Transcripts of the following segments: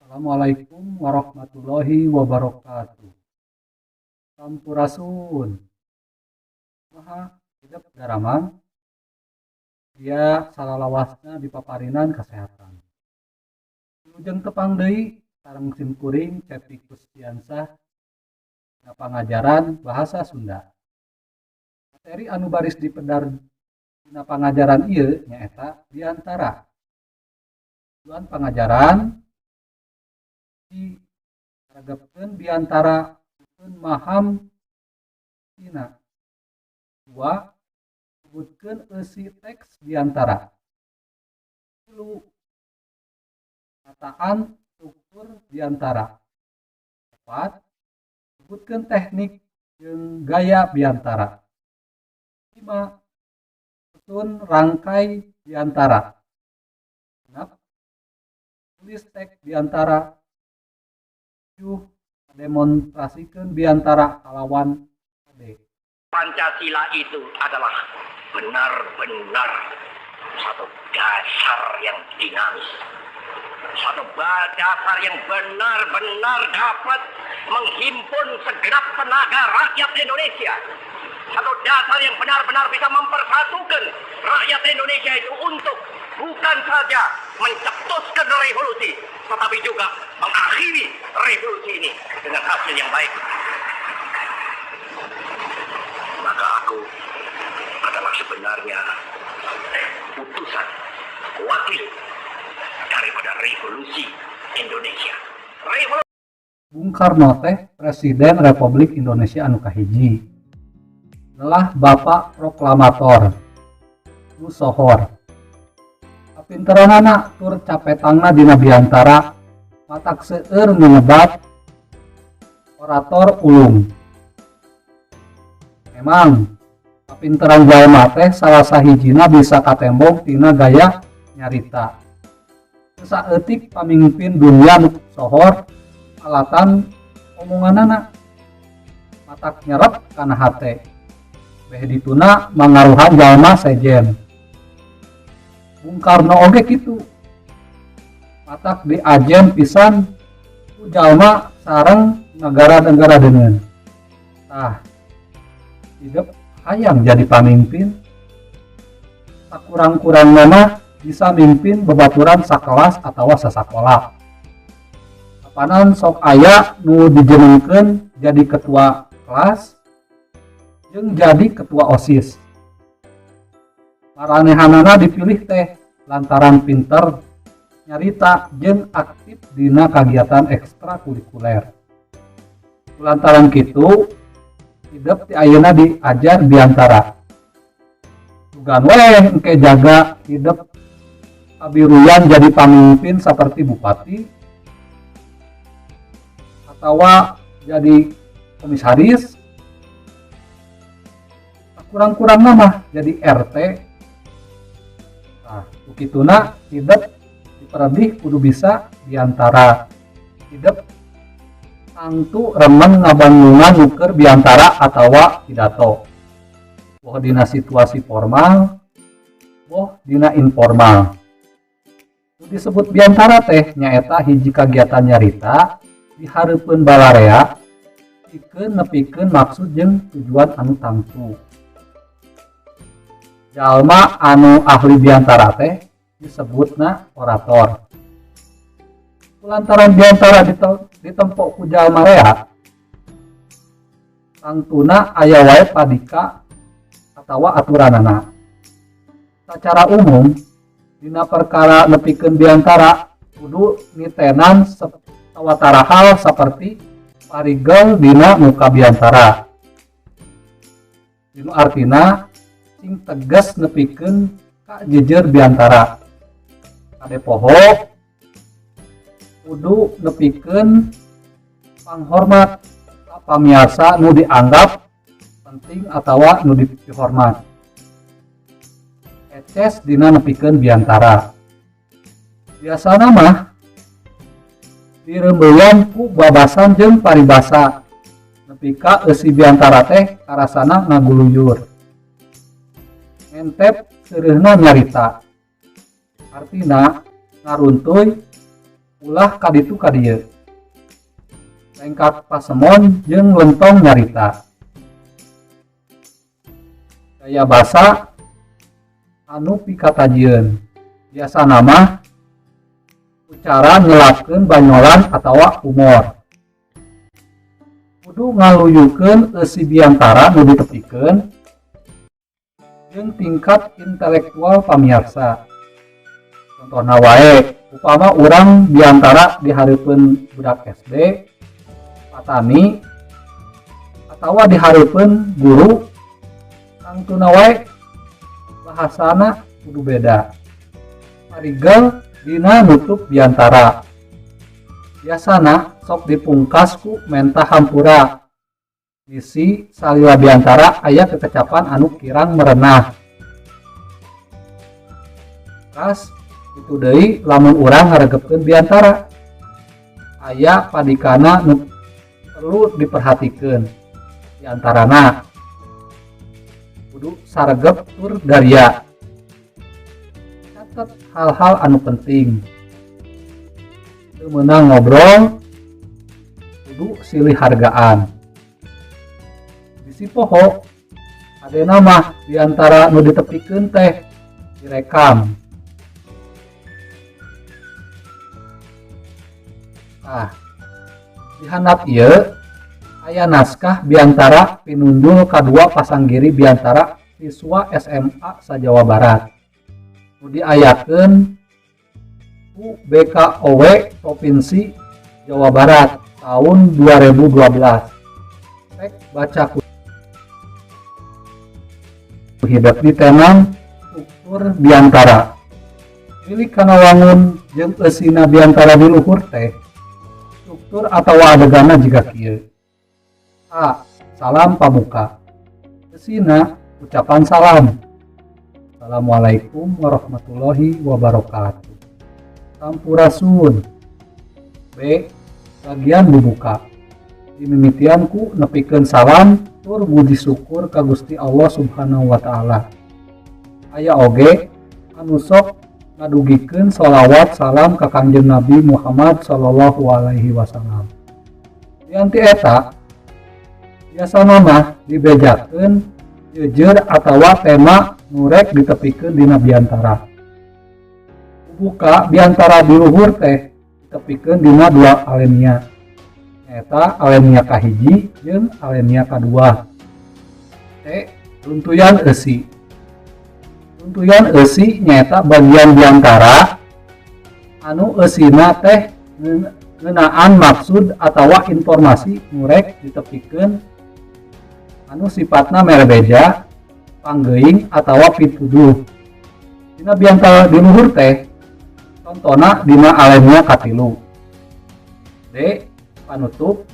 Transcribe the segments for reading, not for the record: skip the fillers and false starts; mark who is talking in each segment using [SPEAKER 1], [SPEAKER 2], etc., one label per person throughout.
[SPEAKER 1] Assalamualaikum warahmatullahi wabarakatuh. Sampurasun. Maha hidup garamang. Dia salalawasna di paparinan kesehatan. Lujeng tepang deui sareng simkuring Cepi Kustiansah na pangajaran bahasa Sunda. Materi anu baris dipedar dina pangajaran ieu nyaeta diantara tujuan pangajaran diragepkeun diantara maham tina dua sebutkeun eusi teks diantara tilu kataan struktur diantara empat sebutkeun teknik jeung gaya diantara lima susun rangkai diantara genep tulis teks diantara demonstrasikan biantara kalawan ade.
[SPEAKER 2] Pancasila itu adalah benar-benar satu dasar yang dinamis, satu dasar yang benar-benar dapat menghimpun segenap tenaga rakyat Indonesia, satu dasar yang benar-benar bisa mempersatukan rakyat Indonesia itu untuk bukan saja mencetuskan revolusi, tetapi juga mengakhiri revolusi ini dengan hasil yang baik. Maka aku adalah sebenarnya utusan wakil daripada revolusi Indonesia.
[SPEAKER 1] Bung Karno teh Presiden Republik Indonesia anu kahiji. Adalah Bapak Proklamator nu sohor. Kapinteranana tur capetangna dina biantara matak seueur nyebat orator ulung. Memang kapinteran jalma teh salah sahijina bisa katembok tina gaya nyarita. Saeutik pamimpin dunia nu sohor alatan omonganana matak nyerep kana hate. Beh dituna mangaruhan jalma sejen. Bung Karno oge kitu. Matak di ajen pisan ku jalma sareng negara-negara deungeun. Tah hidup hayang jadi pamimpin. Sakurang-kurangna mah bisa mimpin babaturan sakelas atawa sasakola. Kapanan sok aya nu dijenengkeun jadi ketua kelas jeung jadi ketua OSIS. Maranehanana dipilih teh lantaran pinter nyarita jeung aktif dina kagiatan ekstrakurikuler. Lantaran kitu hidup ti ayeuna diajar diantara tugan weh engke jaga hidup kabiruyan jadi pamimpin seperti bupati atau jadi komisaris, kurang-kurangna mah jadi RT. Nah, ukituna hidup diperebih kudu bisa diantara hidup tangtu remen ngabangungan nuker biantara atawa pidato. Boh dina situasi formal, boh dina informal. Disebut biantara teh nyaeta hiji kagiatan nyarita dihareupeun balarea pikeun nepikeun maksud jeung tujuan anu tangtu. Jalma anu ahli biantara teh disebutna orator. Lantaran biantara ditempo ku jalma rea, tangtuna aya wae padika atawa aturanana. Sacara umum dina perkara nepikeun biantara kudu nitenan sawatara hal saperti parigel dina muka biantara. Dinu artina sing tegas nepikeun ka jejer biantara. Kade poho kudu nepikeun panghormat ka pamiarsa nu dianggap penting atawa nu dihormat. Eces dina nepikeun biantara. Biasana mah dirembeuan ku babasan jeung paribasa nepi ka eusi biantara teh karasana ngaguluyur. Entep seureuna nyarita. Artina ngaruntuy ulah kaditu kadieu. Lengkap pasemon jeung lentong nyarita. Gaya basa anu pikatajieun. Biasa nama cara ngelapkeun banyolan atawa humor. Kudu ngaluyukeun eusi biantara nu ditepikeun jeung tingkat intelektual pamiarsa. Contohna wae, upama urang biantara dihareupeun budak SD, patani, atawa dihareupeun guru, tangtuna wae bahasana kudu beda. Parigel dina nutup biantara. Biasana sok dipungkas ku mentah hampura. Bisi salila biantara aya kekecapan anu kirang merenah. Kas itu deui lamun urang ngaregepkeun biantara. Aya padikana nu perlu diperhatikeun. Diantarana kudu saregep tur darya. Catet hal-hal anu penting. Teu meunang ngobrol, kudu silih hargaan. Bisi poho adena mah diantara nu ditepikeun teh direkam. Di handap ieu aya naskah biantara pinunjul kadua pasanggiri biantara siswa SMA sa-Jawa Barat. Nu diayakeun ku BKOW Provinsi Jawa Barat tahun 2012. Cek baca ku hidup di tenang struktur biantara. Pilih kana wangun jeung eusina biantara di luhur teh. Struktur atau adeganna jiga kieu. A. Salam pamuka. Eusina ucapan salam. Assalamualaikum warahmatullahi wabarakatuh. Sampurasun. B. Bagian dibuka. Dimimitian ku nepikeun salam tur budi syukur ka Gusti Allah Subhanahu wa taala. Aya oge anu sok ngadugikeun sholawat salam ka Kangjeng Nabi Muhammad sallallahu alaihi wasallam. Dianti eta biasana mah dibejakeun jejer atawa tema nurek ditepikeun dina biantara. Buka biantara di luhur teh ditepikeun dina dua alemnya. Eta alemnya kahiji jeung alemnya kadua. T. Runtuyan eusi. Runtuyan eusi nyaeta bagian biantara anu eusina teh ngeunaan maksud atawa informasi nurek ditepikeun anu sifatna merebeja, panggeuing atawa pituduh. Dina biantara di luhur teh contohna dina alemnya katilu. D. Panutup.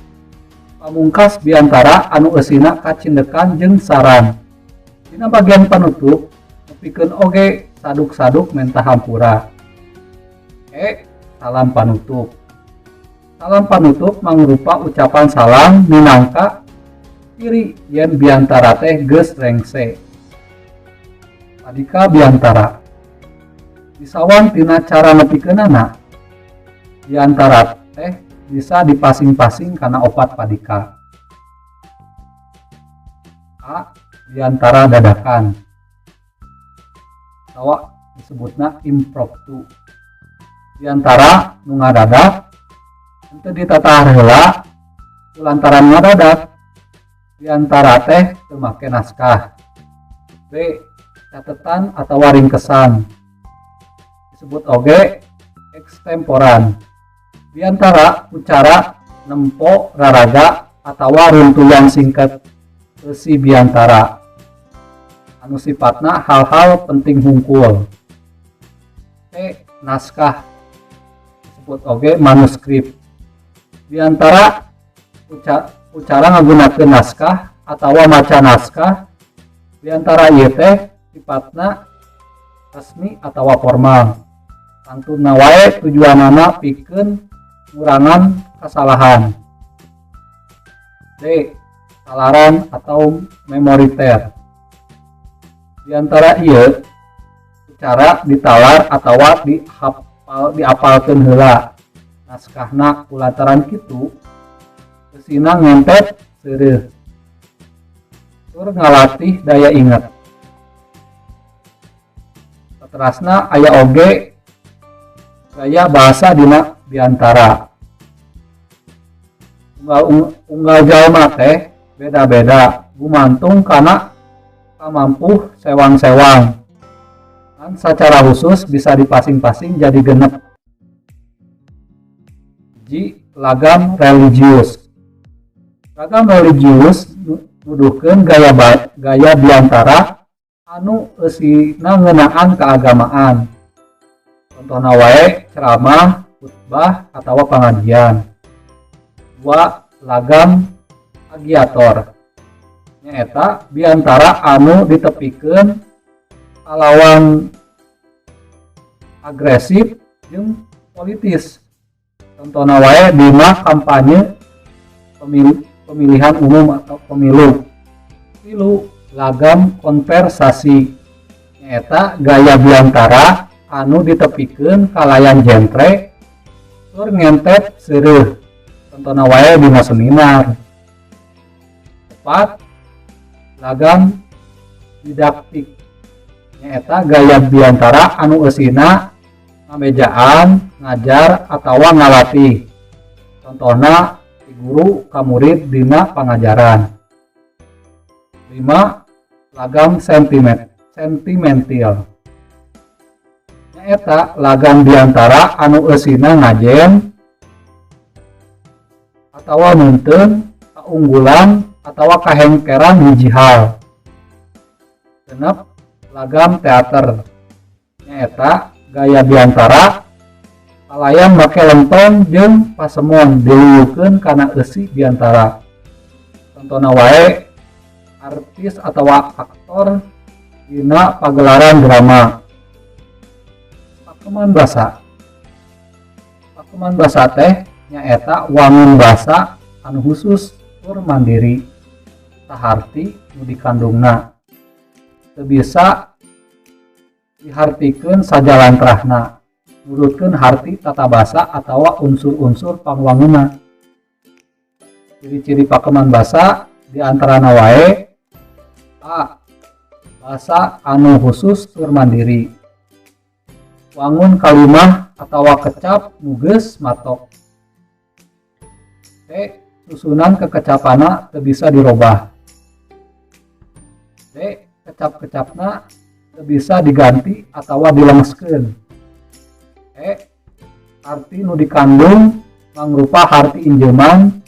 [SPEAKER 1] Pamungkas biantara anu eusina kacindekan jeung saran. Dina bagian panutup nepikeun oge saduk-saduk mentah hampura. E. Salam panutup. Salam panutup mangrupa ucapan salam minangka ciri yen biantara teh geus rengse. Padika biantara. Disawan tina cara nepikeunana. Biantara teh bisa dipasing-pasing kana opat padika. A. Biantara dadakan. Atawa disebutna impromptu. Biantara nu ngadadak henteu ditata heula lantaran ngadadak. Biantara teh teu make naskah. B. Catetan atawa ringkesan. Disebut oge ekstemporan. Biantara ucara nempo raraga atawa runtuyan singkat eusi biantara anu sifatna hal-hal penting hungkul. T. Naskah. Disebut oge manuskrip. Biantara ucara ngagunakeun naskah atawa maca naskah biantara ieu teh sifatna resmi atawa formal. Tantuna wae tujuanana pikeun ngurangan kesalahan. D. Salaran atau memoriter. Di antara ieu cara ditalar atawa diapalkeun heula. naskahna kulantaran kitu Eusina ngempet seureuh tur ngalatih daya inget. Saterasna aya oge gaya bahasa dina biantara. Unggal jalma teh beda-beda gumantung kana kamampuh sewang-sewang. Dan secara khusus bisa dipasing-pasing jadi genep. Ji lagam religius. Lagam religius nuduhkeun gaya biantara anu eusina ngeunaan keagamaan. Contohna wae ceramah, khutbah, atawa pengajian. 2. Lagam agiator. Nyaeta biantara anu ditepikeun kalawan agresif jeung politis. Contohna wae dina kampanye pemilihan umum atau pemilu. 3. Lagam konversasi. Nyaeta gaya biantara anu ditepikeun kalayan jentre tur ngentet seureuh. Contohna wae dina seminar. 4. Lagam didaktik. Nyaeta gaya biantara anu eusina ngamejaan, ngajar, atawa ngalatih. Contohna ti guru ka murid dina pangajaran. 5. Lagam sentimental. Nyaeta lagam biantara anu eusina ngajen atawa nuntun kaunggulan atawa kahengkeran hiji hal. 6. Lagam teater. Nyaeta gaya biantara kalayan make lempeng jeung pasemon diluyukeun kana eusi biantara. Contohna wae artis atawa aktor dina pagelaran drama. Pakeman basa. Pakeman basa teh nyaeta wangun basa anu khusus tur mandiri saharti nu dikandungna. Teu bisa dihartikeun sajalantrahna, nurutkeun harti tata basa atawa unsur-unsur pangwangunna. Ciri-ciri pakeman basa diantarana wae A. Basa anu khusus tur mandiri. Wangun kalimah atawa kecap nu geus matok. B. Susunan kekecapana teu bisa dirobah. D. Kecap-kecapna teu bisa diganti atawa dilengsekeun. E. Arti nu dikandung mangrupa harti injeman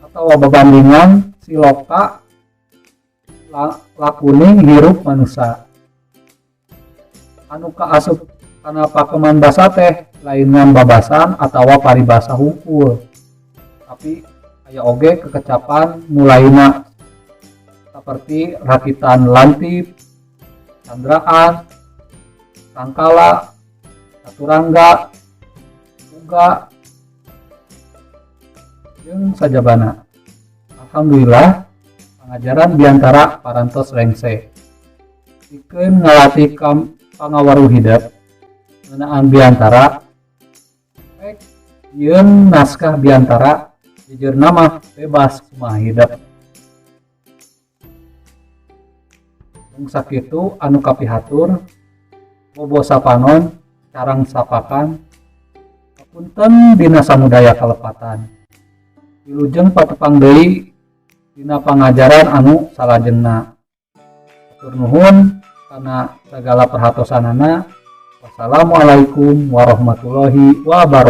[SPEAKER 1] atawa bebandingan siloka lakuning hirup manusia. Anu kaasup kana pakeman basa teh lain babasan atawa paribasa hungkul. Tapi aya oge kekecapan mulaina seperti rakitan lantip, candraan, sangkala, saturangga, uga, jeung sajabana. Alhamdulillah pengajaran biantara parantos rengse. Pikeun ngalatih pangawaruh hidup ngeunaan biantara. Ieun naskah biantara jejeurna mah bebas kumaha hidup. Mung sakitu anu kapihatur bobo sapanon carang sapakan punten dina samudaya kalepatan. Wilujeng patepang deui dina pangajaran anu salajengna. Hatur nuhun kana sagala perhatosanana. Wassalamualaikum warahmatullahi wabarakatuh.